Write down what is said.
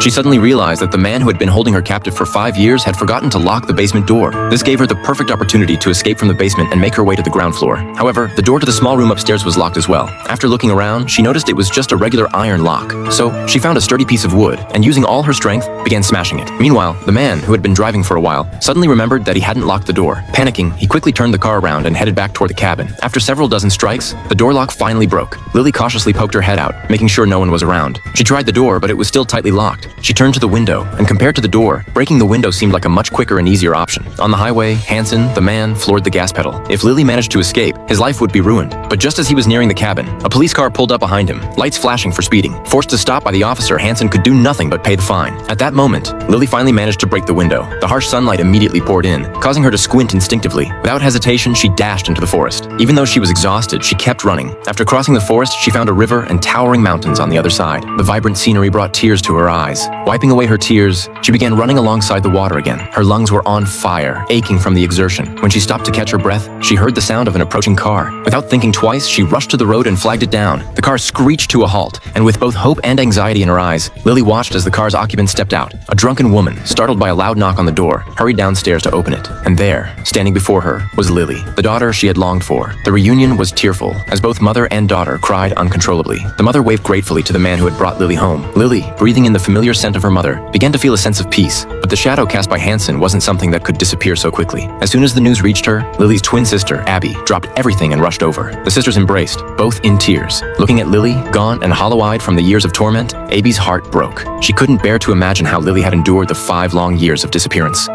She suddenly realized that the man who had been holding her captive for 5 years had forgotten to lock the basement door. This gave her the perfect opportunity to escape from the basement and make her way to the ground floor. However, the door to the small room upstairs was locked as well. After looking around, she noticed it was just a regular iron lock. So, she found a sturdy piece of wood and using all her strength, began smashing it. Meanwhile, the man, who had been driving for a while, suddenly remembered that he hadn't locked the door. Panicking, he quickly turned the car around and headed back toward the cabin. After several dozen strikes, the door lock finally broke. Lily cautiously poked her head out, making sure no one was around. She tried the door, but it was still tightly locked. She turned to the window, and compared to the door, breaking the window seemed like a much quicker and easier option. On the highway, Hansen, the man, floored the gas pedal. If Lily managed to escape, his life would be ruined. But just as he was nearing the cabin, a police car pulled up behind him, lights flashing for speeding. Forced to stop by the officer, Hansen could do nothing but pay the fine. At that moment, Lily finally managed to break the window. The harsh sunlight immediately poured in, causing her to squint instinctively. Without hesitation, she dashed into the forest. Even though she was exhausted, she kept running. After crossing the forest, she found a river and towering mountains on the other side. The vibrant scenery brought tears to her eyes. Wiping away her tears, she began running alongside the water again. Her lungs were on fire, aching from the exertion. When she stopped to catch her breath, she heard the sound of an approaching car. Without thinking twice, she rushed to the road and flagged it down. The car screeched to a halt, and with both hope and anxiety in her eyes, Lily watched as the car's occupant stepped out. A drunken woman, startled by a loud knock on the door, hurried downstairs to open it. And there, standing before her, was Lily, the daughter she had longed for. The reunion was tearful, as both mother and daughter cried uncontrollably. The mother waved gratefully to the man who had brought Lily home. Lily, breathing in the familiar scent of her mother, began to feel a sense of peace. But the shadow cast by Hansen wasn't something that could disappear so quickly. As soon as the news reached her, Lily's twin sister, Abby, dropped everything and rushed over. The sisters embraced, both in tears. Looking at Lily, gaunt and hollow-eyed from the years of torment, Abby's heart broke. She couldn't bear to imagine how Lily had endured the 5 long years of disappearance.